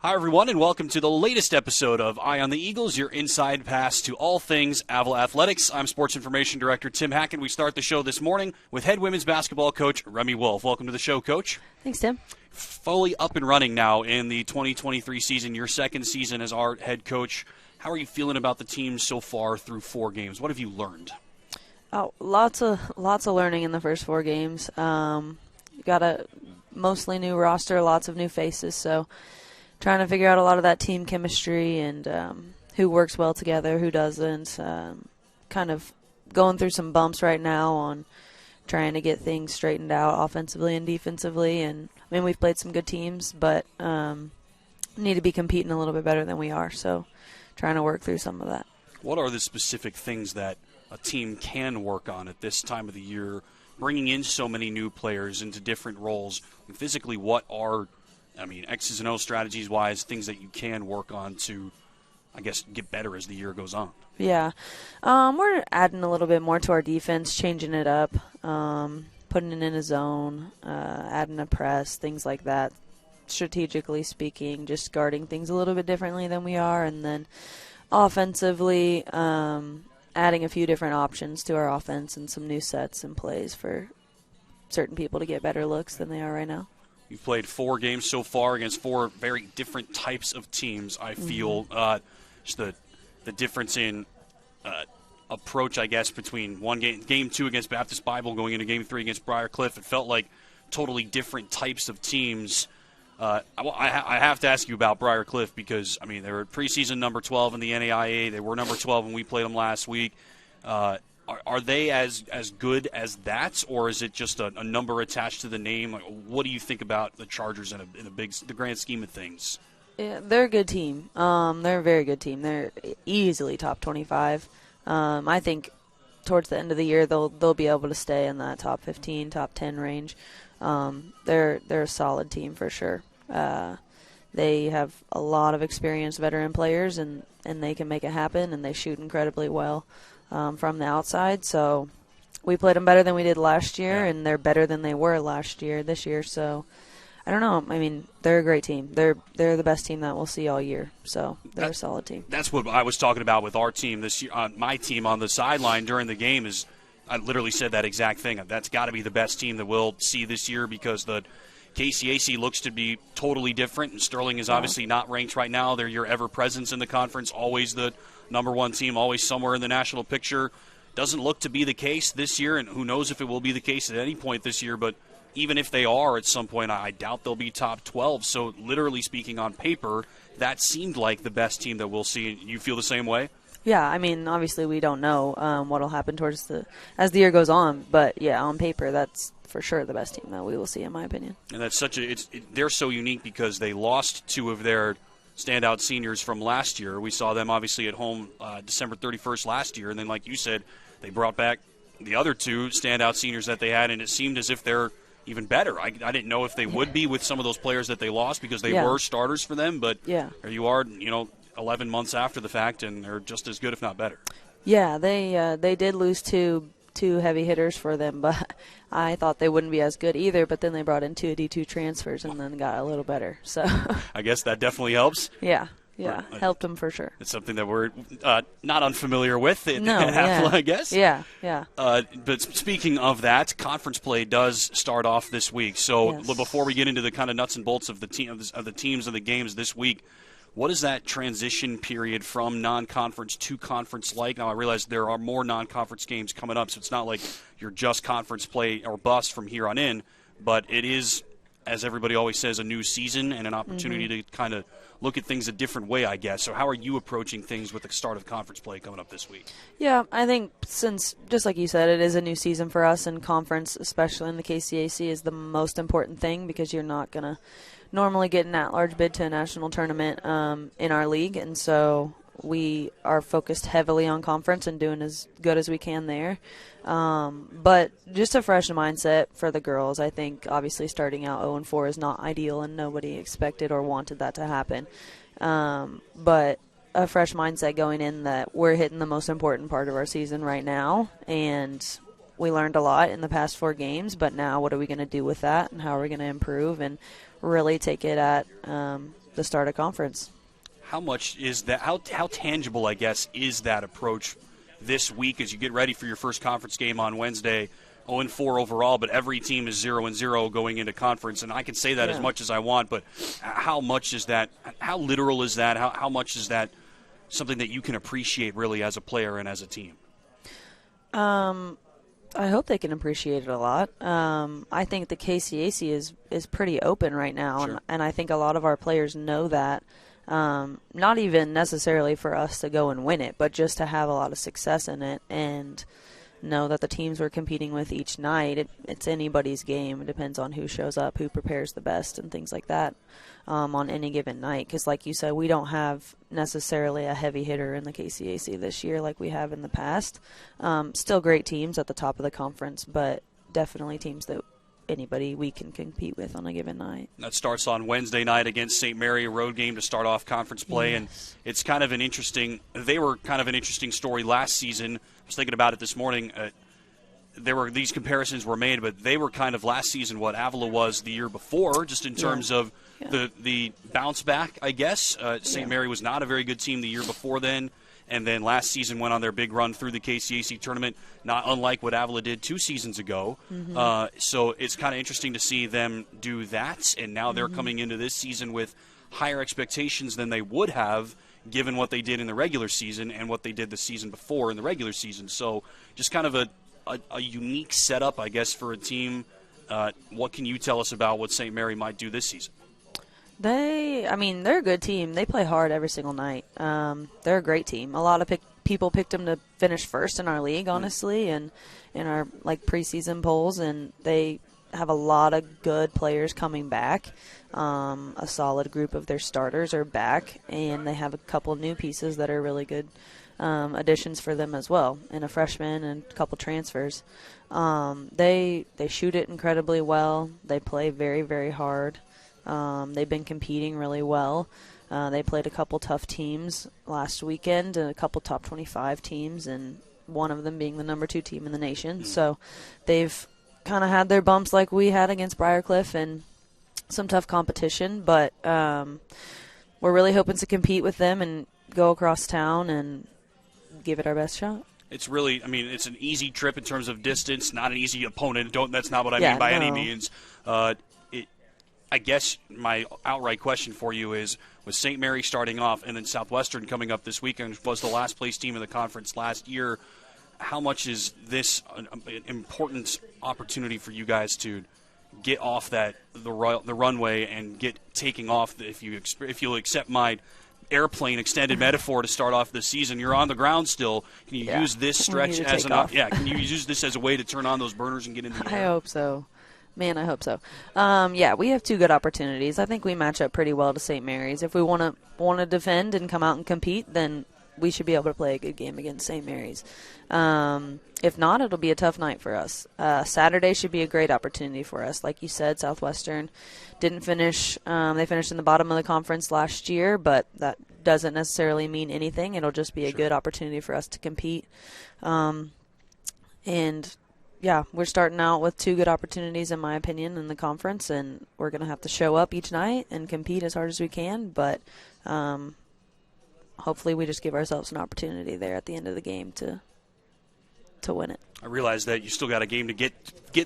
Hi, everyone, and welcome to the latest episode of Eye on the Eagles, your inside pass to all things Avila Athletics. I'm Sports Information Director Tim Hackett. We start the show this morning with head women's basketball coach Remy Wolfe. Welcome to the show, Coach. Thanks, Tim. Fully up and running now in the 2023 season, your second season as our head coach. How are you feeling about the team so far through 4 games? What have you learned? Oh, lots of learning in the first 4 games. You got a mostly new roster, lots of new faces, so trying to figure out a lot of that team chemistry and who works well together, who doesn't. Kind of going through some bumps right now on trying to get things straightened out offensively and defensively. And I mean, we've played some good teams, but need to be competing a little bit better than we are. So trying to work through some of that. What are the specific things that a team can work on at this time of the year, bringing in so many new players into different roles? And physically, what are X's and O's strategies-wise, things that you can work on to, I guess, get better as the year goes on? Yeah. We're adding a little bit more to our defense, changing it up, putting it in a zone, adding a press, things like that. Strategically speaking, just guarding things a little bit differently than we are. And then offensively, adding a few different options to our offense and some new sets and plays for certain people to get better looks than they are right now. You've played 4 games so far against 4 very different types of teams. I feel just the difference in approach, I guess, between game 2 against Baptist Bible going into game 3 against Briarcliff. It felt like totally different types of teams. I have to ask you about Briarcliff because, I mean, they were preseason number 12 in the NAIA. They were number 12 when we played them last week. Are they as good as that, or is it just a number attached to the name? Like, what do you think about the Chargers in the grand scheme of things? Yeah, they're a good team. They're a very good team. They're easily top 25. I think towards the end of the year they'll be able to stay in that top 15, top 10 range. They're a solid team for sure. They have a lot of experienced veteran players, and they can make it happen, and they shoot incredibly well. From the outside, so we played them better than we did last year, and they're better than they were this year. So I don't know. I mean, they're a great team. They're the best team that we'll see all year. So they're a solid team. That's what I was talking about with our team this year. My team on the sideline during the game I literally said that exact thing. That's got to be the best team that we'll see this year because the KCAC looks to be totally different, and Sterling is obviously not ranked right now. They're your ever-presence in the conference, always the number 1 team, always somewhere in the national picture. Doesn't look to be the case this year, and who knows if it will be the case at any point this year, but even if they are at some point, I doubt they'll be top 12. So literally speaking on paper, that seemed like the best team that we'll see. You feel the same way? Yeah, I mean, obviously we don't know what will happen as the year goes on, but yeah, on paper that's for sure the best team that we will see, in my opinion. And that's they're so unique because they lost 2 of their standout seniors from last year. We saw them obviously at home December 31st last year, and then like you said, they brought back the other 2 standout seniors that they had, and it seemed as if they're even better. I didn't know if they would be with some of those players that they lost because they were starters for them, but here you are, 11 months after the fact, and they're just as good, if not better. Yeah, they did lose two heavy hitters for them, but I thought they wouldn't be as good either, but then they brought in 2 D2 transfers and then got a little better. So I guess that definitely helps. Yeah, helped them for sure. It's something that we're not unfamiliar with at Avila, I guess. Yeah. But speaking of that, conference play does start off this week. So before we get into the kind of nuts and bolts of the teams and the games this week, what is that transition period from non-conference to conference like? Now, I realize there are more non-conference games coming up, so it's not like you're just conference play or bust from here on in, but it is, as everybody always says, a new season and an opportunity to kind of look at things a different way, I guess. So how are you approaching things with the start of conference play coming up this week? Yeah, I think since, just like you said, it is a new season for us, and conference, especially in the KCAC, is the most important thing because you're not going to normally get an at-large bid to a national tournament in our league, and so we are focused heavily on conference and doing as good as we can there. But just a fresh mindset for the girls. I think obviously starting out 0-4 is not ideal, and nobody expected or wanted that to happen. But a fresh mindset going in that we're hitting the most important part of our season right now, and we learned a lot in the past 4 games, but now what are we going to do with that, and how are we going to improve and really take it at the start of conference. How much is that? How tangible, I guess, is that approach this week as you get ready for your first conference game on Wednesday? 0-4 overall, but every team is 0-0 going into conference, and I can say that as much as I want, but how much is that? How literal is that? How much is that something that you can appreciate really as a player and as a team? I hope they can appreciate it a lot. I think the KCAC is pretty open right now, Sure. and I think a lot of our players know that. Not even necessarily for us to go and win it, but just to have a lot of success in it and know that the teams we're competing with each night, it's anybody's game. It depends on who shows up, who prepares the best, and things like that on any given night. Because like you said, we don't have necessarily a heavy hitter in the KCAC this year like we have in the past. Still great teams at the top of the conference, but definitely teams that anybody we can compete with on a given night. That starts on Wednesday night against St. Mary, a road game to start off conference play, and it's kind of an interesting – they were kind of an interesting story last season. I was thinking about it this morning. These comparisons were made, but they were kind of last season what Avila was the year before, just in terms of the bounce back, I guess. St. Mary was not a very good team the year before then, and then last season went on their big run through the KCAC tournament, not unlike what Avila did 2 seasons ago. So it's kind of interesting to see them do that, and now they're coming into this season with higher expectations than they would have given what they did in the regular season and what they did the season before in the regular season. So just kind of a unique setup, I guess, for a team. What can you tell us about what St. Mary might do this season? They're a good team. They play hard every single night. They're a great team. A lot of people picked them to finish first in our league, honestly, and in our preseason polls, and they have a lot of good players coming back. A solid group of their starters are back, and they have a couple new pieces that are really good additions for them as well, and a freshman and a couple transfers. They shoot it incredibly well. They play very, very hard. They've been competing really well. They played a couple tough teams last weekend, and a couple top 25 teams, and one of them being the number 2 team in the nation. So they've kind of had their bumps like we had against Briarcliff and some tough competition, but we're really hoping to compete with them and go across town and give it our best shot. It's really, it's an easy trip in terms of distance, not an easy opponent. That's not what I mean by any means. I guess my outright question for you is, with St. Mary starting off and then Southwestern coming up this weekend, was the last place team in the conference last year, how much is this an important opportunity for you guys to get off the runway and get taking off? If you'll accept my airplane extended metaphor to start off the season, you're on the ground still. Can you use this stretch as can you use this as a way to turn on those burners and get into the air? I hope so. Man, I hope so. We have 2 good opportunities. I think we match up pretty well to St. Mary's. If we want to defend and come out and compete, then we should be able to play a good game against St. Mary's. If not, it'll be a tough night for us. Saturday should be a great opportunity for us. Like you said, Southwestern didn't finish. They finished in the bottom of the conference last year, but that doesn't necessarily mean anything. It'll just be a good opportunity for us to compete. We're starting out with 2 good opportunities, in my opinion, in the conference, and we're going to have to show up each night and compete as hard as we can, but hopefully we just give ourselves an opportunity there at the end of the game to win it. I realize that you still got a game to get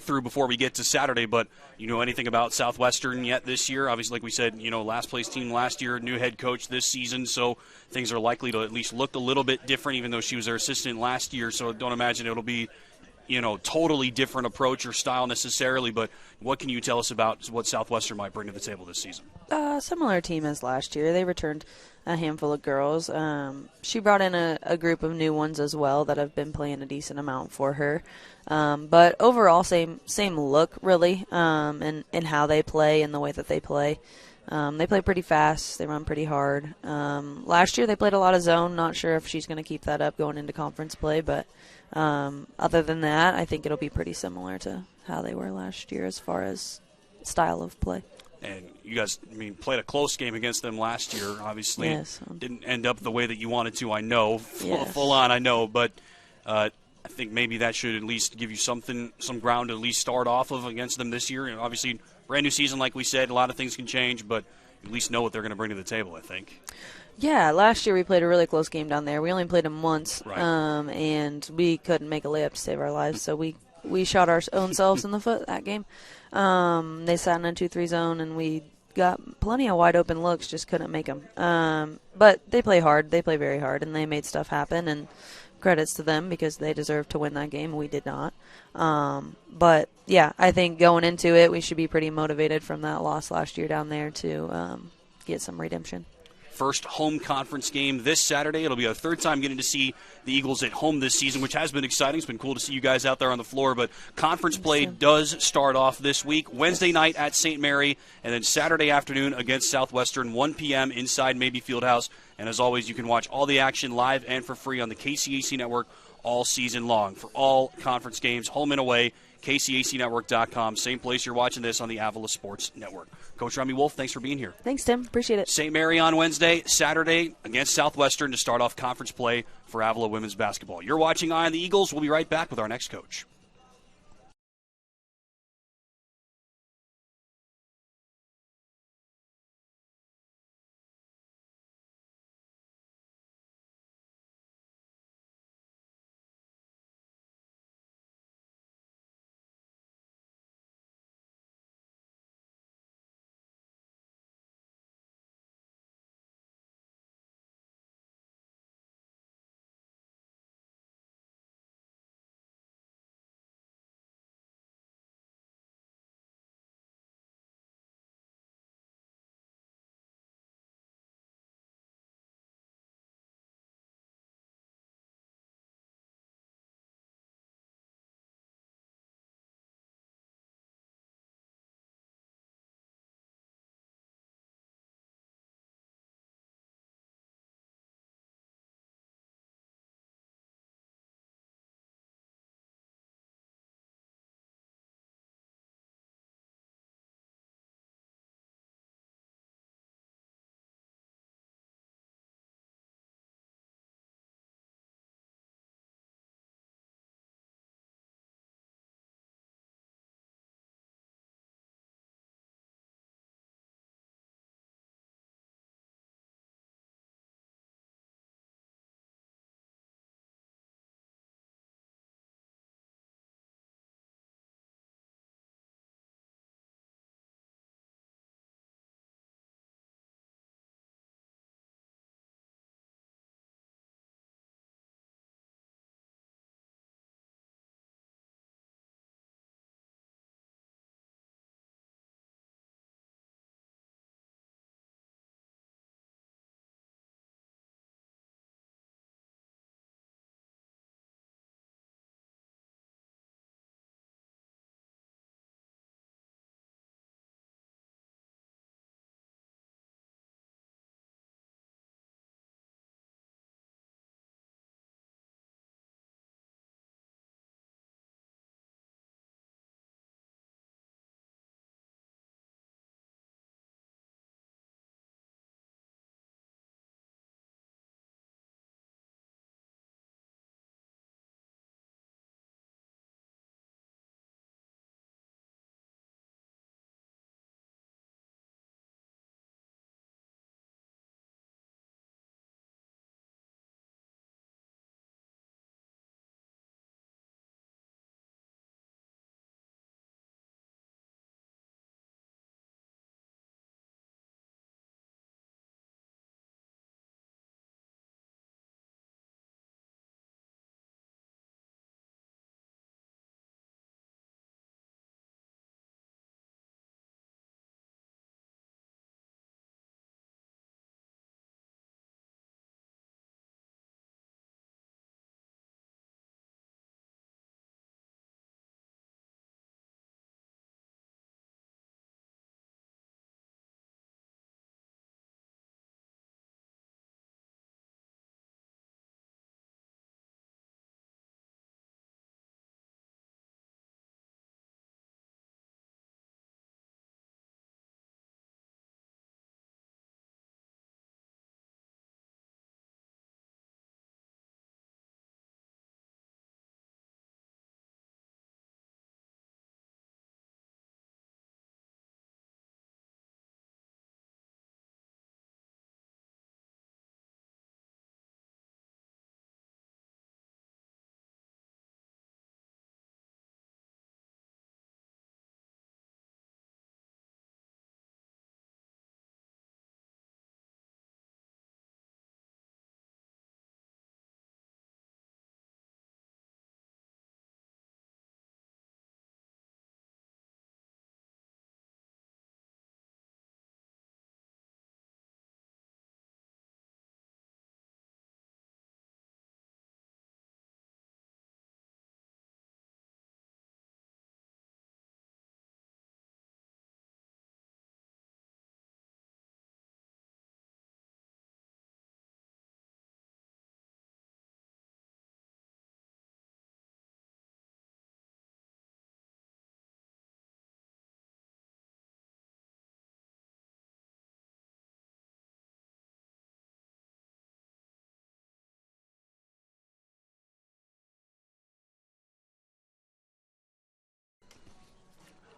through before we get to Saturday, but you know anything about Southwestern yet this year? Obviously, like we said, last place team last year, new head coach this season, so things are likely to at least look a little bit different, even though she was their assistant last year, so don't imagine it'll be totally different approach or style necessarily, but what can you tell us about what Southwestern might bring to the table this season? Similar team as last year. They returned a handful of girls. She brought in a group of new ones as well that have been playing a decent amount for her. But overall, same look, really, in how they play and the way that they play. They play pretty fast. They run pretty hard. Last year they played a lot of zone. Not sure if she's going to keep that up going into conference play, but other than that, I think it'll be pretty similar to how they were last year as far as style of play. And you guys, played a close game against them last year. Obviously, didn't end up the way that you wanted to. I know, full on. I know, but I think maybe that should at least give you some ground to at least start off of against them this year. Obviously, brand new season, like we said, a lot of things can change, but at least know what they're going to bring to the table, I think. Yeah, last year we played a really close game down there. We only played them once, Right. and we couldn't make a layup to save our lives. So we shot our own selves in the foot that game. They sat in a 2-3 zone, and we got plenty of wide open looks, just couldn't make them. But they play hard. They play very hard, and they made stuff happen. And credits to them because they deserved to win that game. We did not. But yeah, I think going into it, we should be pretty motivated from that loss last year down there to get some redemption. First home conference game this Saturday. It'll be our third time getting to see the Eagles at home this season, which has been exciting. It's been cool to see you guys out there on the floor, but conference play does start off this week. Wednesday night at St. Mary, and then Saturday afternoon against Southwestern, 1 p.m. inside Mabee Fieldhouse. And as always, you can watch all the action live and for free on the KCAC Network all season long. For all conference games, home and away, KCACnetwork.com. Same place you're watching this on the Avila Sports Network. Coach Remy Wolfe, thanks for being here. Thanks, Tim. Appreciate it. St. Mary on Wednesday, Saturday against Southwestern to start off conference play for Avila women's basketball. You're watching Eye on the Eagles. We'll be right back with our next coach.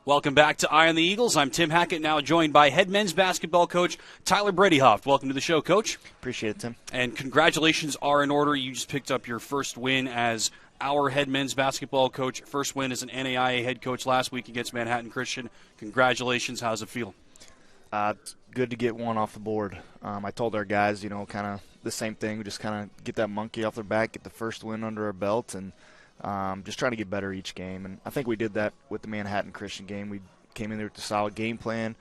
Welcome back to Eye on the Eagles. I'm Tim Hackett, now joined by head men's basketball coach Tyler Bredehoeft. Welcome to the show, Coach. Appreciate it, Tim. And congratulations are in order. You just picked up your first win as our head men's basketball coach. First win as an NAIA head coach last week against Manhattan Christian. Congratulations. How's it feel? It's good to get one off the board. I told our guys, kind of the same thing. We just kind of get that monkey off their back, get the first win under our belt, and just trying to get better each game. And I think we did that with the Manhattan Christian game. We came in there with a solid game plan,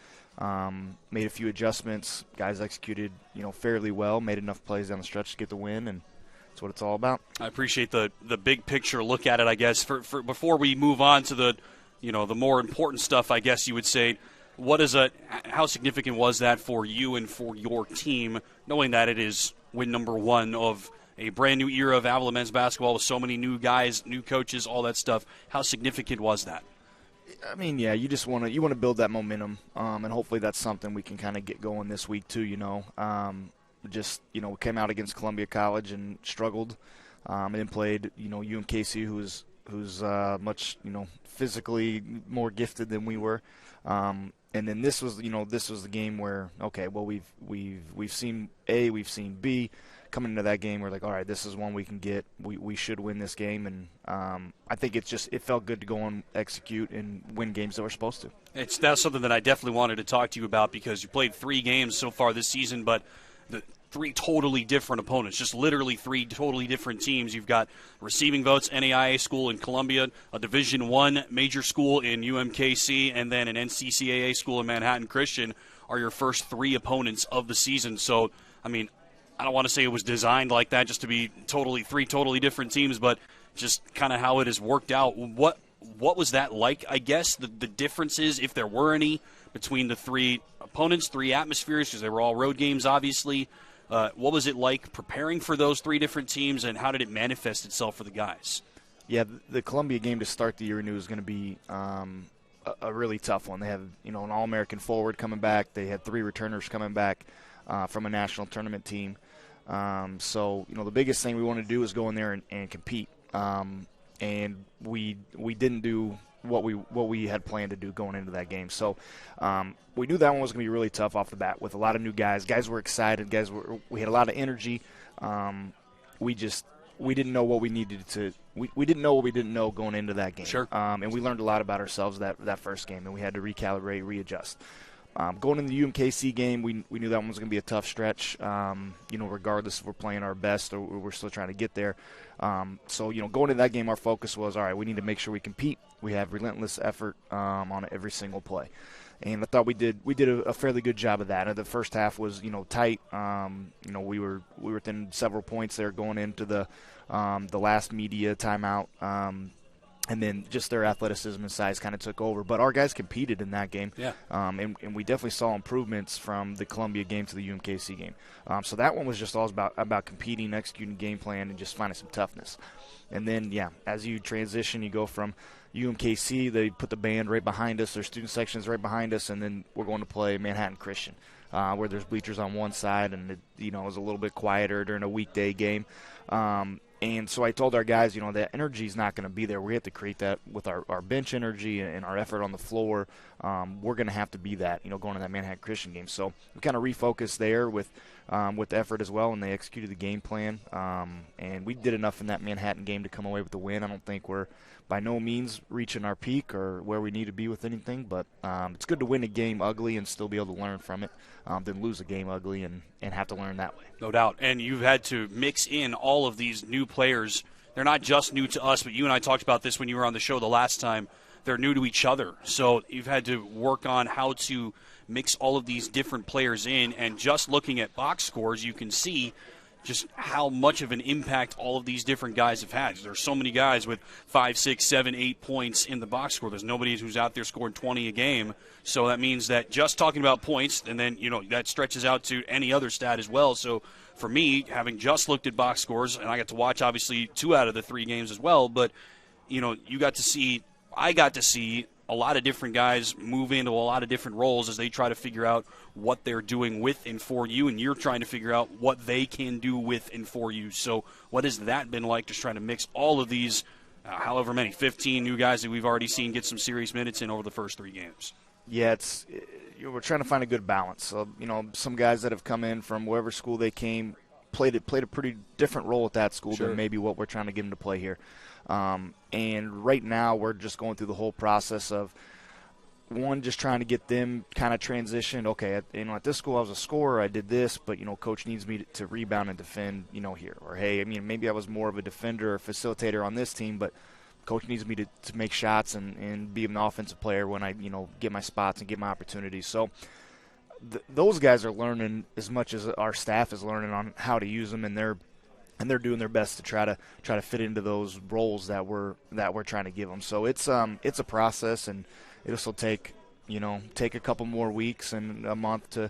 made a few adjustments. Guys executed, fairly well, made enough plays down the stretch to get the win, and that's what it's all about. I appreciate the big picture look at it, I guess. For before we move on to the more important stuff, I guess you would say, how significant was that for you and for your team, knowing that it is win number one of a brand new era of Avila men's basketball with so many new guys, new coaches, all that stuff? How significant was that? I mean, yeah, you want to build that momentum, and hopefully that's something we can kind of get going this week too. We came out against Columbia College and struggled, and then played UMKC, who's much physically more gifted than we were. And then this was the game where, okay, well, we've seen A, we've seen B. Coming into that game, we're like, all right, this is one we can get. We should win this game, and I think it felt good to go and execute and win games that we're supposed to. That's something that I definitely wanted to talk to you about, because you played 3 games so far this season, but the 3 totally different opponents, just literally 3 totally different teams. You've got receiving votes, NAIA school in Columbia, a Division I major school in UMKC, and then an NCCAA school in Manhattan Christian are your first 3 opponents of the season. So, I mean, I don't want to say it was designed like that just to be 3 totally different teams, but just kind of how it has worked out. What was that like, I guess, the differences, if there were any, between the 3 opponents, 3 atmospheres, because they were all road games, obviously. What was it like preparing for those 3 different teams, and how did it manifest itself for the guys? Yeah, the Columbia game to start the year we knew was going to be a really tough one. They have an All-American forward coming back. They had 3 returners coming back from a national tournament team. So the biggest thing we wanted to do was go in there and compete. And we didn't do what we had planned to do going into that game. So we knew that one was going to be really tough off the bat with a lot of new guys. Guys were excited. We had a lot of energy. We didn't know what we needed to. We didn't know what we didn't know going into that game. Sure. And we learned a lot about ourselves that first game, and we had to recalibrate, readjust. Going into the UMKC game, we knew that one was going to be a tough stretch, regardless if we're playing our best or we're still trying to get there. So going into that game, our focus was, all right, we need to make sure we compete. We have relentless effort on every single play. And I thought we did a fairly good job of that. And the first half was, tight. We were within several points there going into the last media timeout. And then just their athleticism and size kind of took over. But our guys competed in that game. Yeah. And we definitely saw improvements from the Columbia game to the UMKC game. So that one was just all about competing, executing game plan, and just finding some toughness. And then, as you transition, you go from UMKC, they put the band right behind us, their student section is right behind us, and then we're going to play Manhattan Christian, where there's bleachers on one side, and it was a little bit quieter during a weekday game. And so I told our guys, that energy is not going to be there. We have to create that with our bench energy and our effort on the floor. We're going to have to be that, going to that Manhattan Christian game. So we kind of refocused there with effort as well, and they executed the game plan. And we did enough in that Manhattan game to come away with the win. I don't think we're by no means reaching our peak or where we need to be with anything, but it's good to win a game ugly and still be able to learn from it than lose a game ugly and have to learn that way. No doubt. And you've had to mix in all of these new players. They're not just new to us, but you and I talked about this when you were on the show the last time. They're new to each other. So you've had to work on how to mix all of these different players in. And just looking at box scores, you can see just how much of an impact all of these different guys have had. There's so many guys with 5, 6, 7, 8 points in the box score. There's nobody who's out there scoring 20 a game. So that means that just talking about points, and then, that stretches out to any other stat as well. So for me, having just looked at box scores, and I got to watch, obviously, 2 out of the 3 games as well, but, I got to see a lot of different guys move into a lot of different roles as they try to figure out what they're doing with and for you, and you're trying to figure out what they can do with and for you. So what has that been like, just trying to mix all of these however many, 15 new guys that we've already seen get some serious minutes in over the first 3 games. Yeah, we're trying to find a good balance. So, some guys that have come in from wherever school they came played a pretty different role at that school than maybe what we're trying to get them to play here. And right now we're just going through the whole process of, one, just trying to get them kind of transitioned. Okay, at this school I was a scorer, I did this, but coach needs me to rebound and defend, here. Or hey, maybe I was more of a defender or facilitator on this team, but coach needs me to make shots and be an offensive player when I get my spots and get my opportunities. So those guys are learning as much as our staff is learning on how to use them, and they're doing their best to try to fit into those roles that we're trying to give them. So it's a process, and it'll take a couple more weeks and a month to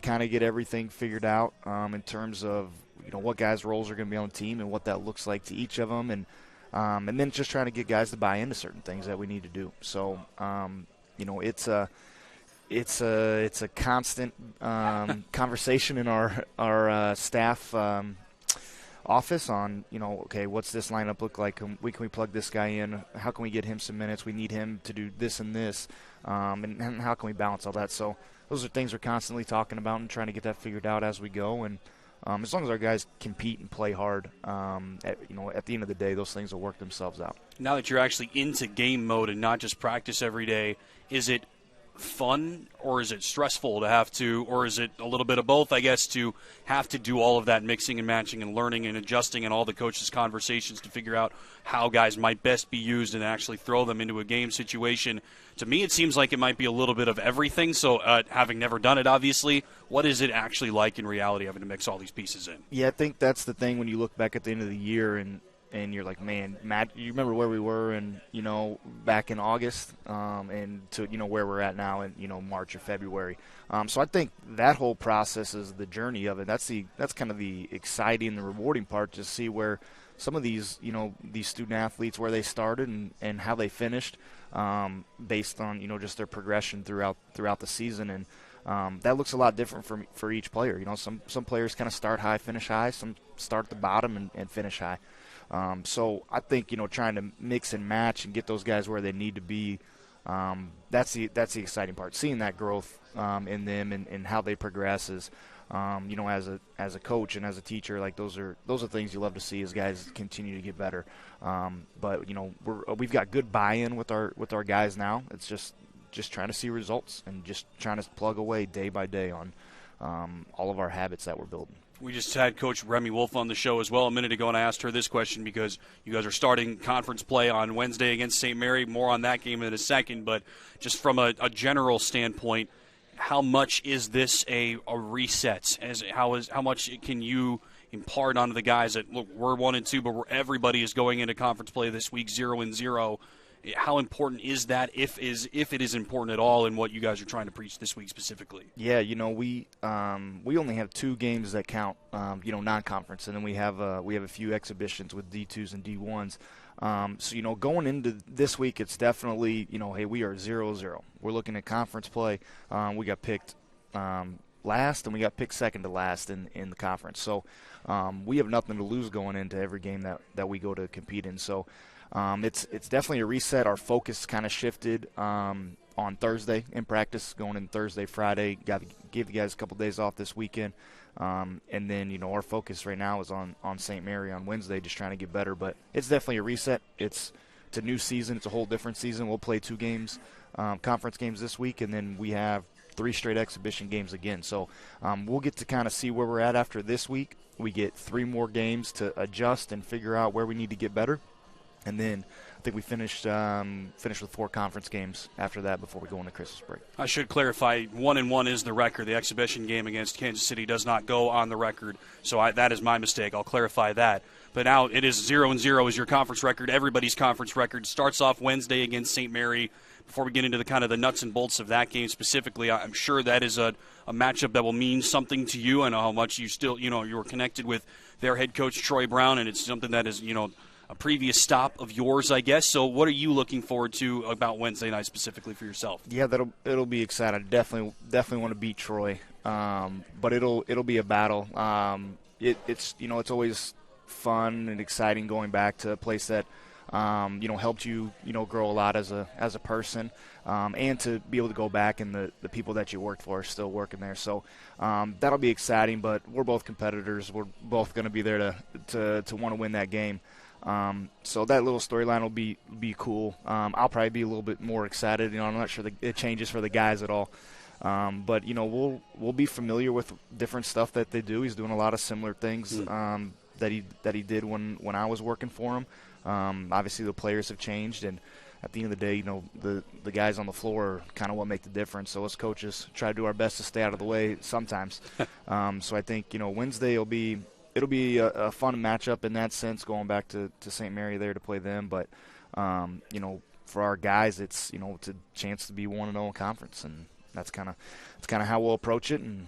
kind of get everything figured out in terms of what guys' roles are going to be on the team and what that looks like to each of them, and then just trying to get guys to buy into certain things that we need to do. So it's a constant conversation in our staff office on, okay, what's this lineup look like? Can we plug this guy in? How can we get him some minutes? We need him to do this and this, and how can we balance all that? So those are things we're constantly talking about and trying to get that figured out as we go. And as long as our guys compete and play hard, at the end of the day, those things will work themselves out. Now that you're actually into game mode and not just practice every day, is it fun or is it stressful to have to, or is it a little bit of both, I guess, to have to do all of that mixing and matching and learning and adjusting and all the coaches' conversations to figure out how guys might best be used and actually throw them into a game situation? To me, it seems like it might be a little bit of everything. So having never done it, obviously, what is it actually like in reality having to mix all these pieces in? Yeah, I think that's the thing when you look back at the end of the year and you're like, man, Matt, you remember where we were and back in August, and to where we're at now in March or February. So I think that whole process is the journey of it. That's kind of the exciting, the rewarding part, to see where some of these these student athletes, where they started and how they finished, based on just their progression throughout the season. And that looks a lot different for each player. Some players kind of start high, finish high. Some start at the bottom and finish high. So I think trying to mix and match and get those guys where they need to be, that's the exciting part. Seeing that growth in them and how they progress is, as a coach and as a teacher, like those are things you love to see as guys continue to get better. But we've got good buy-in with our guys now. It's just trying to see results and just trying to plug away day by day on all of our habits that we're building. We just had Coach Remy Wolfe on the show as well a minute ago, and I asked her this question because you guys are starting conference play on Wednesday against St. Mary. More on that game in a second, but just from a general standpoint, how much is this a reset? How much can you impart onto the guys that, look, we're 1-2, but everybody is going into conference play this week 0-0? How important is that, if it is important at all, in what you guys are trying to preach this week specifically? Yeah, we only have 2 games that count, non-conference, and then we have a few exhibitions with D2s and D1s. So going into this week, it's definitely hey, we are 0-0. We're looking at conference play. We got picked last, and we got picked second to last in the conference. So we have nothing to lose going into every game that we go to compete in. So. It's definitely a reset. Our focus kind of shifted on Thursday in practice, going in Thursday, Friday. Gave the guys a couple days off this weekend, and then our focus right now is on St. Mary on Wednesday, just trying to get better. But it's definitely a reset. It's a new season. It's a whole different season. We'll play 2 games, conference games this week, and then we have 3 straight exhibition games again. So we'll get to kind of see where we're at after this week. We get 3 more games to adjust and figure out where we need to get better. And then I think we finished with 4 conference games after that before we go into Christmas break. I should clarify, 1-1 is the record. The exhibition game against Kansas City does not go on the record, so that is my mistake. I'll clarify that. But now it is 0-0 is your conference record. Everybody's conference record starts off Wednesday against St. Mary. Before we get into the kind of the nuts and bolts of that game specifically, I'm sure that is a matchup that will mean something to you. I know how much you still, you're connected with their head coach, Troy Brown, and it's something that is, a previous stop of yours, I guess. So what are you looking forward to about Wednesday night specifically for yourself? Yeah, it'll be exciting. Definitely want to beat Troy, but it'll be a battle. It's always fun and exciting going back to a place that helped you, grow a lot as a person, and to be able to go back and the people that you worked for are still working there. So that'll be exciting, but we're both competitors. We're both going to be there to want to win that game. So that little storyline will be cool. I'll probably be a little bit more excited. I'm not sure it changes for the guys at all. But we'll be familiar with different stuff that they do. He's doing a lot of similar things that he did when I was working for him. Obviously the players have changed, and at the end of the day, the guys on the floor are kind of what make the difference. So us coaches try to do our best to stay out of the way sometimes. So I think Wednesday it'll be a fun matchup in that sense, going back to St. Mary there to play them. But for our guys, it's it's a chance to be 1-0 in conference, and that's kind of how we'll approach it, and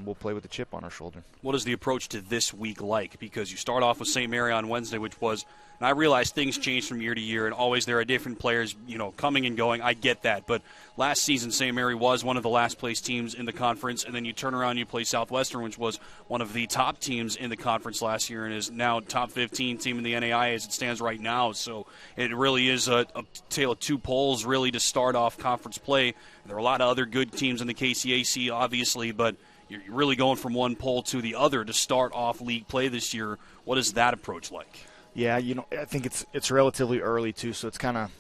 we'll play with a chip on our shoulder. What is the approach to this week like? Because you start off with St. Mary on Wednesday, which was, and I realize things change from year to year, and always there are different players, coming and going. I get that, but last season St. Mary was one of the last place teams in the conference, and then you turn around and you play Southwestern, which was one of the top teams in the conference last year, and is now top 15 team in the NAIA as it stands right now. So it really is a tale of two poles, really, to start off conference play. There are a lot of other good teams in the KCAC, obviously, but you're really going from one pole to the other to start off league play this year. What is that approach like? Yeah, I think it's relatively early too, so it's kind of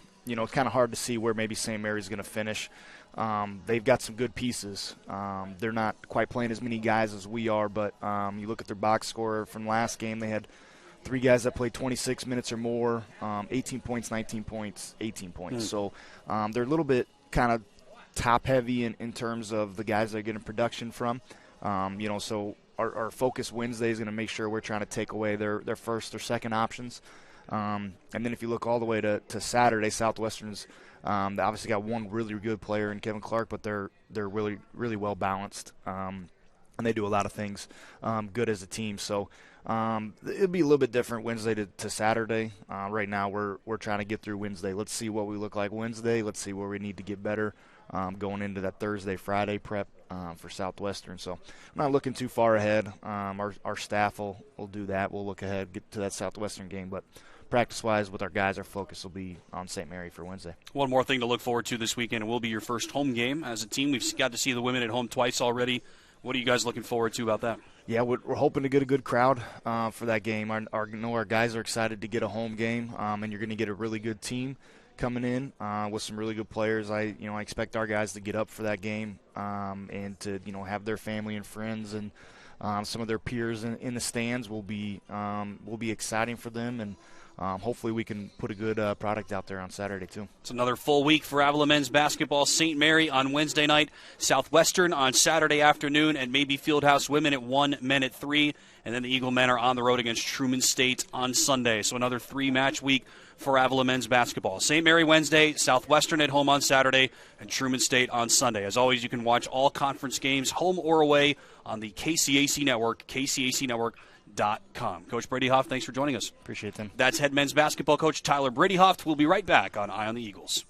hard to see where maybe St. Mary's going to finish. They've got some good pieces. They're not quite playing as many guys as we are, but you look at their box score from last game, they had 3 guys that played 26 minutes or more, 18 points, 19 points, 18 points. So they're a little bit kind of top-heavy in terms of the guys they're getting production from. So our focus Wednesday is going to make sure we're trying to take away their first or second options. And then if you look all the way to Saturday, Southwestern's they obviously got one really good player in Kevin Clark, but they're really, really well balanced. And they do a lot of things good as a team. So it'll be a little bit different Wednesday to Saturday. Right now we're trying to get through Wednesday. Let's see what we look like Wednesday. Let's see where we need to get better going into that Thursday, Friday prep for Southwestern. So I'm not looking too far ahead. Our staff will do that. We'll look ahead, get to that Southwestern game. But practice-wise, with our guys, our focus will be on St. Mary for Wednesday. One more thing to look forward to this weekend. It will be your first home game as a team. We've got to see the women at home twice already. What are you guys looking forward to about that? Yeah, we're hoping to get a good crowd for that game. Our guys are excited to get a home game, and you're going to get a really good team coming in with some really good players. I expect our guys to get up for that game and to have their family and friends and some of their peers in the stands. Will be exciting for them, and hopefully we can put a good product out there on Saturday too. It's another full week for Avila men's basketball. St. Mary on Wednesday night, Southwestern on Saturday afternoon, and maybe Fieldhouse women at 1, men at 3, and then the Eagle men are on the road against Truman State on Sunday. So another 3-match week for Avila men's basketball. St. Mary Wednesday, Southwestern at home on Saturday, and Truman State on Sunday. As always, you can watch all conference games, home or away, on the KCAC Network, kcacnetwork.com. Coach Bredehoeft, thanks for joining us. Appreciate them. That's head men's basketball coach Tyler Bredehoeft. We'll be right back on Eye on the Eagles.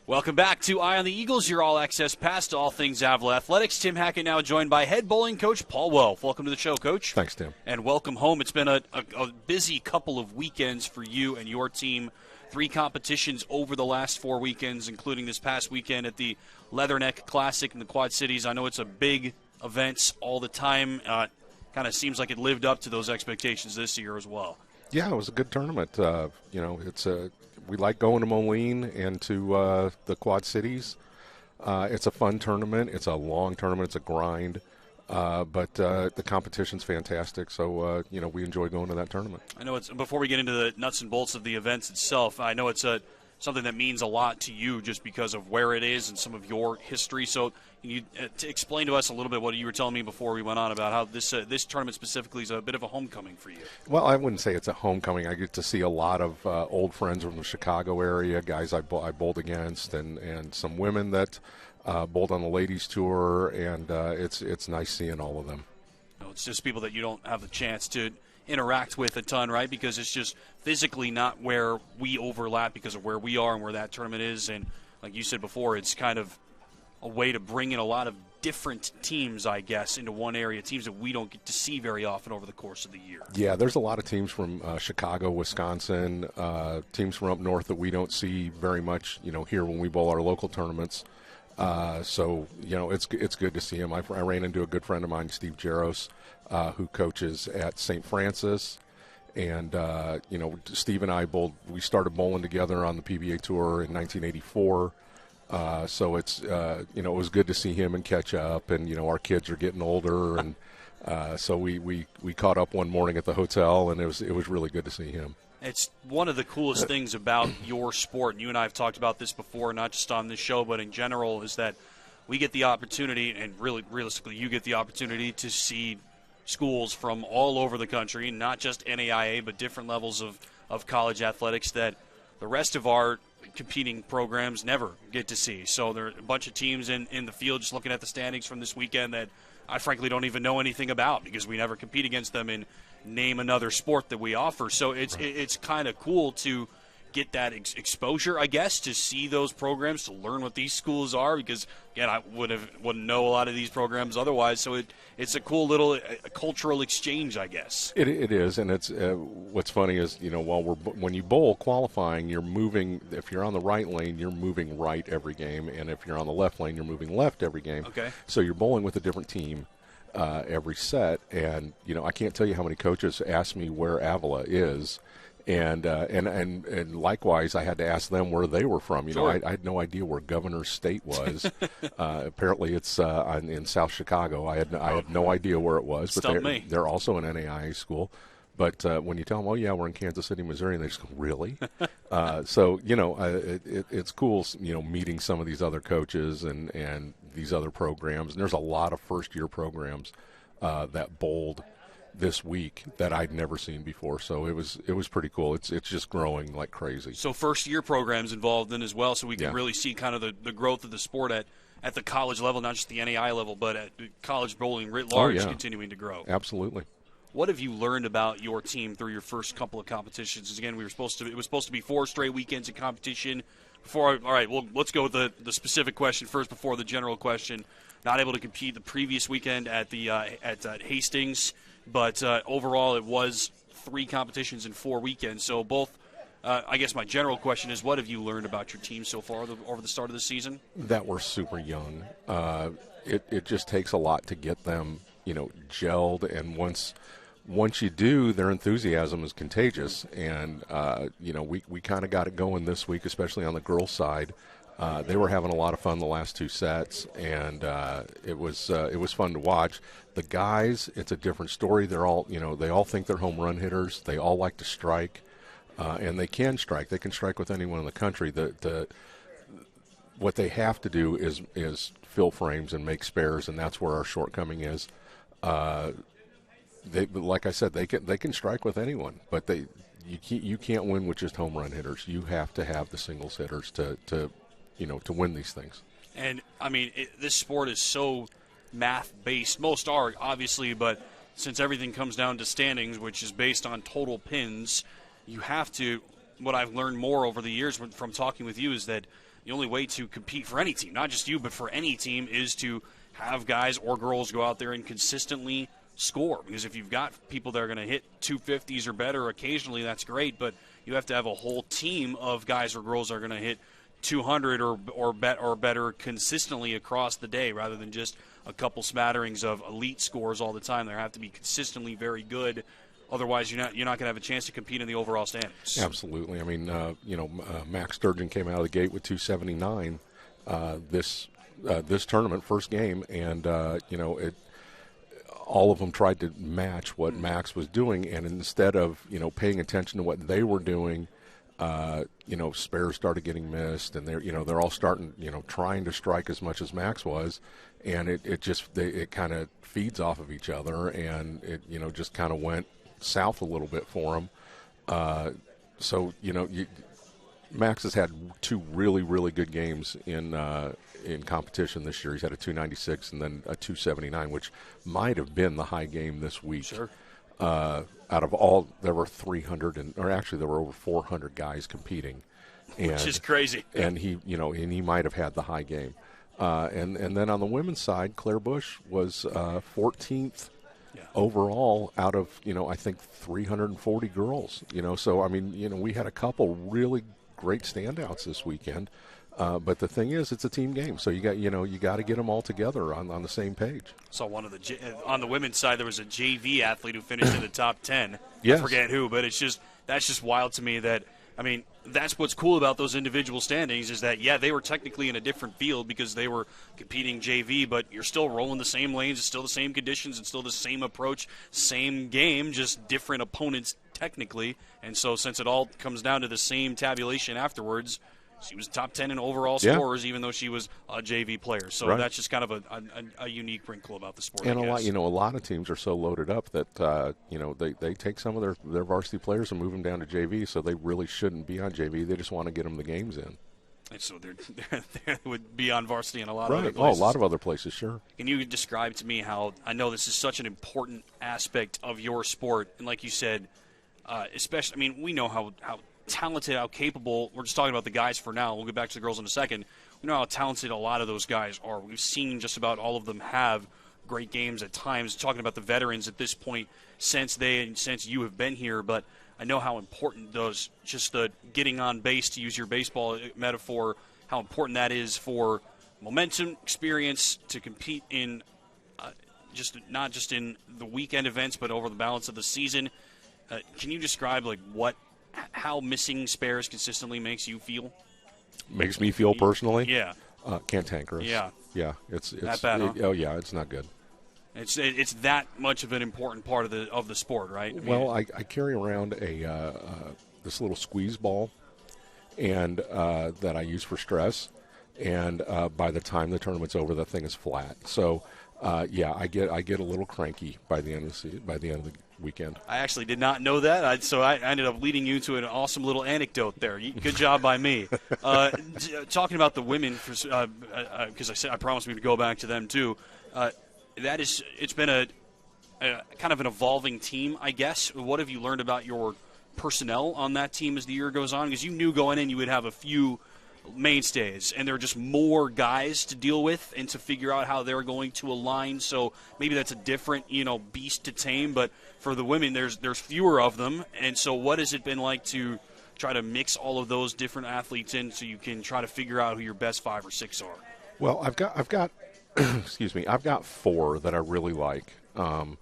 Welcome back to Eye on the Eagles, your all-access pass to all things Avila Athletics. Tim Hackett now joined by head bowling coach Paul Wolfe. Welcome to the show, Coach. Thanks, Tim. And welcome home. It's been a busy couple of weekends for you and your team. 3 competitions over the last 4 weekends, including this past weekend at the Leatherneck Classic in the Quad Cities. I know it's a big event all the time. Kind of seems like it lived up to those expectations this year as well. Yeah, it was a good tournament. We like going to Moline and to the Quad Cities. It's a fun tournament. It's a long tournament. It's a grind. But the competition's fantastic, so we enjoy going to that tournament. I know it's before we get into the nuts and bolts of the events itself. I know it's something that means a lot to you just because of where it is and some of your history. So, can you explain to us a little bit what you were telling me before we went on about how this tournament specifically is a bit of a homecoming for you? Well, I wouldn't say it's a homecoming. I get to see a lot of old friends from the Chicago area, guys I bowled against, and some women that bowled on the ladies tour, and it's nice seeing all of them. It's just people that you don't have the chance to interact with a ton, right? Because it's just physically not where we overlap because of where we are and where that tournament is. And like you said before, it's kind of a way to bring in a lot of different teams, I guess, into one area, teams that we don't get to see very often over the course of the year. Yeah, there's a lot of teams from Chicago, Wisconsin, teams from up north that we don't see very much, here when we bowl our local tournaments. So it's good to see him. I ran into a good friend of mine, Steve Jaros, who coaches at St. Francis. And, Steve and I we started bowling together on the PBA Tour in 1984. So it's, it was good to see him and catch up. And, our kids are getting older. And so we caught up one morning at the hotel, and it was really good to see him. It's one of the coolest things about your sport, and you and I have talked about this before, not just on this show, but in general, is that we get the opportunity, and really realistically you get the opportunity to see schools from all over the country, not just NAIA, but different levels of college athletics that the rest of our competing programs never get to see. So there are a bunch of teams in the field, just looking at the standings from this weekend, that I frankly don't even know anything about because we never compete against them in name another sport that we offer. So it's kind of cool to get that exposure, I guess, to see those programs, to learn what these schools are, because again, I wouldn't know a lot of these programs otherwise. So it's a cool little cultural exchange, I guess. It is, and it's what's funny is when you bowl qualifying, you're moving. If you're on the right lane, you're moving right every game, and if you're on the left lane, you're moving left every game. Okay. So you're bowling with a different team every set, and I can't tell you how many coaches ask me where Avila is. And likewise, I had to ask them where they were from. Sure. I had no idea where Governor's State was. Apparently, it's in South Chicago. I had no idea where it was. But they're also an NAIA school. But when you tell them, oh yeah, we're in Kansas City, Missouri, and they just go, really? So it's cool, meeting some of these other coaches and these other programs. And there's a lot of first-year programs that bowled this week that I'd never seen before, so it was pretty cool. It's just growing like crazy. So first year programs involved in as well, so we can really see kind of the growth of the sport at the college level, not just the NAI level, but at college bowling writ large, continuing to grow. Absolutely. What have you learned about your team through your first couple of competitions? Again, it was supposed to be 4 straight weekends of competition. All right, well, let's go with the specific question first before the general question. Not able to compete the previous weekend at Hastings. But overall, it was 3 competitions in 4 weekends. So both, I guess my general question is, what have you learned about your team so far over the start of the season? That we're super young. It just takes a lot to get them, gelled. And once you do, their enthusiasm is contagious. And, we kind of got it going this week, especially on the girls' side. They were having a lot of fun the last 2 sets, and it was fun to watch. The guys, it's a different story. They're all, they all think they're home run hitters. They all like to strike, and they can strike. They can strike with anyone in the country. What they have to do is fill frames and make spares, and that's where our shortcoming is. Like I said, they can strike with anyone, but you can't win with just home run hitters. You have to have the singles hitters to win these things. And, I mean, this sport is so math-based. Most are, obviously, but since everything comes down to standings, which is based on total pins, you have to – what I've learned more over the years from talking with you is that the only way to compete for any team, not just you, but for any team, is to have guys or girls go out there and consistently score. Because if you've got people that are going to hit 250s or better occasionally, that's great, but you have to have a whole team of guys or girls that are going to hit 200 or better consistently across the day, rather than just a couple smatterings of elite scores all the time. They have to be consistently very good. Otherwise, you're not going to have a chance to compete in the overall standings. Absolutely. I mean, Max Sturgeon came out of the gate with 279 this tournament, first game, and all of them tried to match what Max was doing, and instead of paying attention to what they were doing, spares started getting missed, and they're all starting trying to strike as much as Max was, and it kind of feeds off of each other, and it just kind of went south a little bit for him. Max has had two really, really good games in competition this year. He's had a 296 and then a 279, which might have been the high game this week. Sure. Out of all, there were 300, there were over 400 guys competing, which is crazy. And he might have had the high game. And then on the women's side, Claire Bush was 14th overall out of I think 340 girls. So I mean we had a couple really great standouts this weekend. But the thing is, it's a team game, so you got to get them all together on the same page. Saw one of on the women's side, there was a JV athlete who finished in the top 10. Yes. I forget who, but that's just wild to me. That's what's cool about those individual standings, is that they were technically in a different field because they were competing JV, but you're still rolling the same lanes, it's still the same conditions, it's still the same approach, same game, just different opponents technically. And so since it all comes down to the same tabulation afterwards, she was top 10 in overall scorers, even though she was a JV player. So that's just kind of a unique wrinkle about the sport. And a lot of teams are so loaded up that they take some of their varsity players and move them down to JV. So they really shouldn't be on JV. They just want to get them the games in. And so they would be on varsity in a lot of other places. Oh, a lot of other places, sure. Can you describe to me how, I know this is such an important aspect of your sport, and like you said, especially, we know how talented, how capable, we're just talking about the guys for now, we'll get back to the girls in a second. We know how talented a lot of those guys are. We've seen just about all of them have great games at times, talking about the veterans at this point since you have been here, but I know how important the getting on base, to use your baseball metaphor, how important that is for momentum, experience, to compete in not just in the weekend events, but over the balance of the season. Can you describe how missing spares consistently makes you feel? Makes me feel personally? Yeah. Cantankerous. Yeah. Yeah. It's that bad, huh? Oh yeah, it's not good. It's that much of an important part of the sport, right? I carry around this little squeeze ball, and that I use for stress, and by the time the tournament's over, that thing is flat. So I get a little cranky by the end of the weekend. I actually did not know that, so I ended up leading you to an awesome little anecdote there. Good job by me. Talking about the women, because I promised me to go back to them too. It's been a kind of an evolving team, I guess. What have you learned about your personnel on that team as the year goes on? Because you knew going in you would have a few mainstays, and there are just more guys to deal with and to figure out how they're going to align. So maybe that's a different, beast to tame. But for the women, there's fewer of them. And so what has it been like to try to mix all of those different athletes in so you can try to figure out who your best 5 or 6 are? Well, I've got excuse me, I've got 4 that I really like. And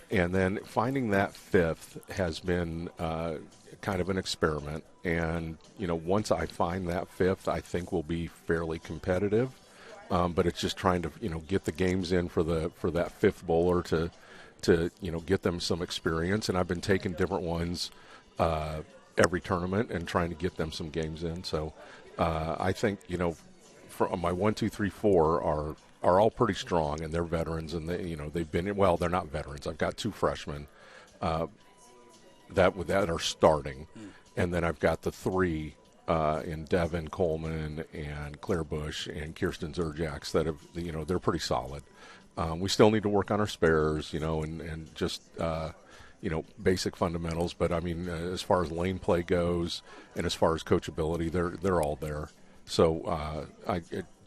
then finding that 5th has been kind of an experiment. And, once I find that 5th, I think we'll be fairly competitive. But it's just trying to, get the games in for that 5th bowler to get them some experience. And I've been taking different ones every tournament and trying to get them some games in. So I think, for my 1, 2, 3, 4 are all pretty strong, and they're veterans, and they've been, well, they're not veterans. I've got 2 freshmen that are starting, and then I've got the 3 in Devin Coleman and Claire Bush and Kirsten Zerjaks that have, they're pretty solid. We still need to work on our spares, and just basic fundamentals. But I mean, as far as lane play goes, and as far as coachability, they're all there. So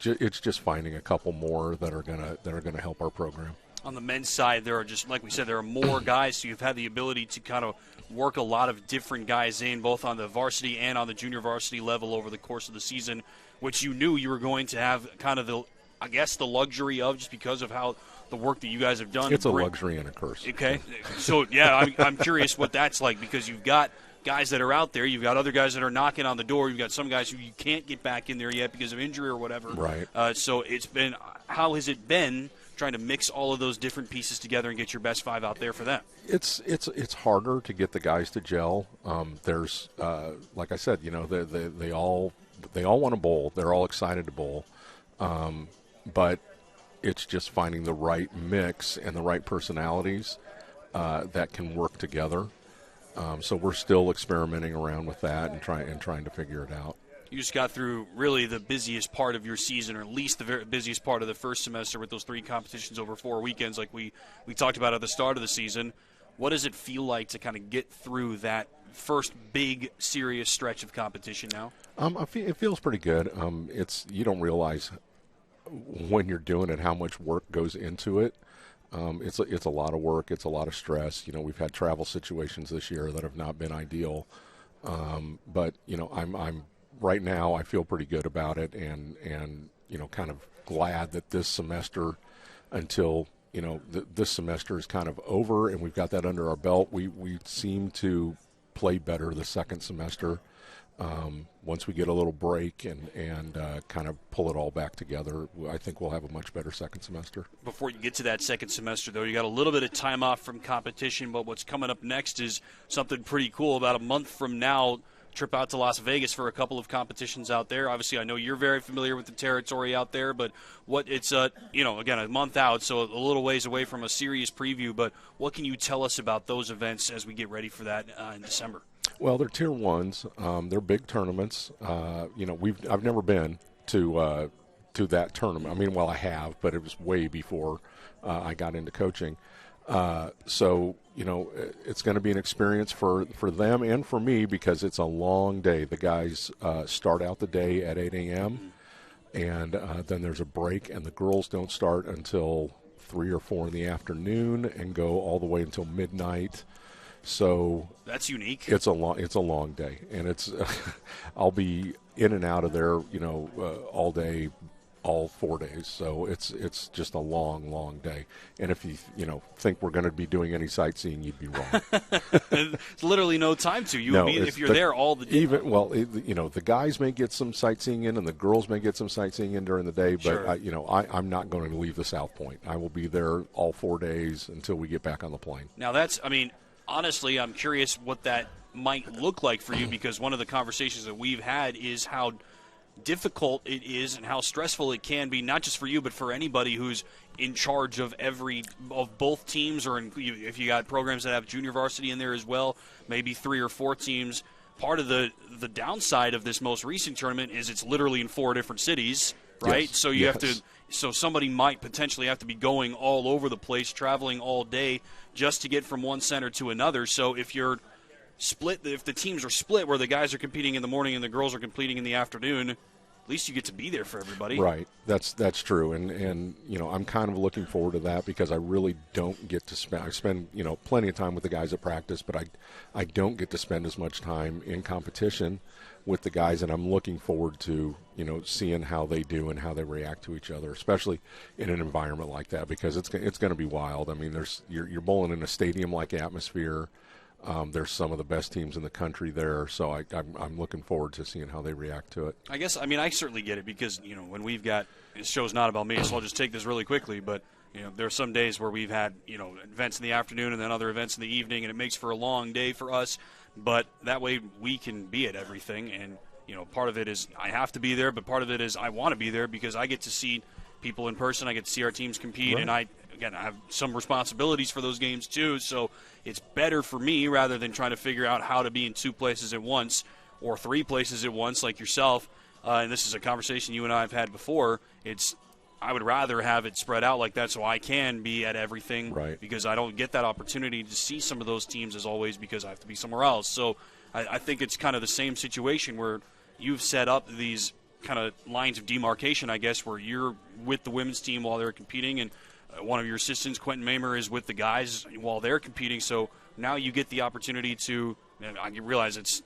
it's just finding a couple more that are gonna help our program. On the men's side, there are just, like we said, there are more guys, so you've had the ability to kind of work a lot of different guys in, both on the varsity and on the junior varsity level over the course of the season, which you knew you were going to have kind of the luxury of, just because of how the work that you guys have done. It's a luxury and a curse. Okay. So, yeah, I'm curious what that's like, because you've got guys that are out there, you've got other guys that are knocking on the door, you've got some guys who you can't get back in there yet because of injury or whatever. Right. So how has it been trying to mix all of those different pieces together and get your best five out there for them? It's harder to get the guys to gel. There's like I said, they all want to bowl. They're all excited to bowl, but it's just finding the right mix and the right personalities that can work together. So we're still experimenting around with that and trying to figure it out. You just got through really the busiest part of your season, or at least the very busiest part of the first semester, with those 3 competitions over 4 weekends like we talked about at the start of the season. What does it feel like to kind of get through that first big, serious stretch of competition now? It feels pretty good. You don't realize when you're doing it how much work goes into it. It's a lot of work. It's a lot of stress. We've had travel situations this year that have not been ideal. But I'm right now I feel pretty good about it, and kind of glad that this semester, until this semester is kind of over and we've got that under our belt, we seem to play better the second semester. Once we get a little break and kind of pull it all back together, I think we'll have a much better second semester. Before you get to that second semester, though, you got a little bit of time off from competition, but what's coming up next is something pretty cool. About a month from now, trip out to Las Vegas for a couple of competitions out there. Obviously, I know you're very familiar with the territory out there, but it's again, a month out, so a little ways away from a serious preview, but what can you tell us about those events as we get ready for that in December? Well, they're Tier 1s. They're big tournaments. I've never been to that tournament. I mean, well, I have, but it was way before I got into coaching. So it's going to be an experience for them and for me, because it's a long day. The guys start out the day at 8 a.m., and then there's a break, and the girls don't start until 3 or 4 in the afternoon and go all the way until midnight. So that's unique. It's a long day, and it's I'll be in and out of there, all day, all 4 days. So it's just a long day. And if you think we're going to be doing any sightseeing, you'd be wrong. There's literally no time to. If you're there all the day. The guys may get some sightseeing in, and the girls may get some sightseeing in during the day. But sure. I'm not going to leave the South Point. I will be there all 4 days until we get back on the plane. Now honestly, I'm curious what that might look like for you, because one of the conversations that we've had is how difficult it is and how stressful it can be, not just for you, but for anybody who's in charge of both teams, or if you got programs that have junior varsity in there as well, maybe 3 or 4 teams. Part of the downside of this most recent tournament is it's literally in 4 different cities, right? Yes. So you have to. So somebody might potentially have to be going all over the place, traveling all day just to get from one center to another. So if you're split, if the teams are split where the guys are competing in the morning and the girls are competing in the afternoon, at least you get to be there for everybody. Right. That's true. And I'm kind of looking forward to that, because I really don't get to spend. I spend plenty of time with the guys at practice, but I don't get to spend as much time in competition with the guys, and I'm looking forward to seeing how they do and how they react to each other, especially in an environment like that, because it's going to be wild. I mean, you're bowling in a stadium-like atmosphere. There's some of the best teams in the country there, so I'm looking forward to seeing how they react to it. I certainly get it, because when we've got, this show's not about me, so I'll just take this really quickly, but there are some days where we've had events in the afternoon and then other events in the evening, and it makes for a long day for us. But that way we can be at everything, and part of it is I have to be there, but part of it is I want to be there because I get to see people in person. I get to see our teams compete, right. And I have some responsibilities for those games too. So it's better for me, rather than trying to figure out how to be in 2 places at once or 3 places at once like yourself. And this is a conversation you and I have had before. I would rather have it spread out like that so I can be at everything, right. Because I don't get that opportunity to see some of those teams as always, because I have to be somewhere else. So I think it's kind of the same situation where you've set up these kind of lines of demarcation, I guess, where you're with the women's team while they're competing, and one of your assistants, Quentin Mamer, is with the guys while they're competing. So now you get the opportunity to, and I realize it's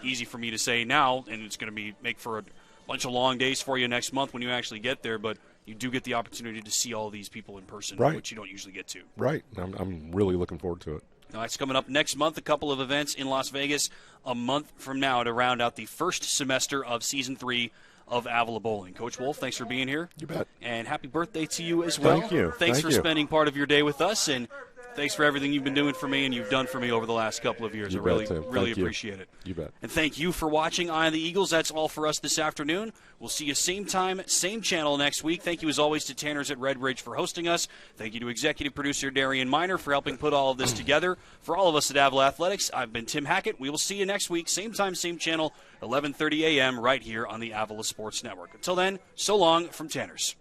easy for me to say now, and it's going to make for a bunch of long days for you next month when you actually get there, but you do get the opportunity to see all these people in person, right, which you don't usually get to. Right. I'm really looking forward to it. Now, that's coming up next month, a couple of events in Las Vegas a month from now to round out the first semester of Season 3 of Avila Bowling. Coach Wolfe, thanks for being here. You bet. And happy birthday to you as well. Thank you. Thanks Thank for you. spending part of your day with us, and thanks for everything you've been doing for me and you've done for me over the last couple of years. You I bet, Tim. really Thank you. appreciate it. You bet. And thank you for watching Eye on the Eagles. That's all for us this afternoon. We'll see you same time, same channel next week. Thank you, as always, to Tanners at Red Ridge for hosting us. Thank you to executive producer Darian Miner for helping put all of this together. For all of us at Avila Athletics, I've been Tim Hackett. We will see you next week, same time, same channel, 11:30 a.m. right here on the Avila Sports Network. Until then, so long from Tanners.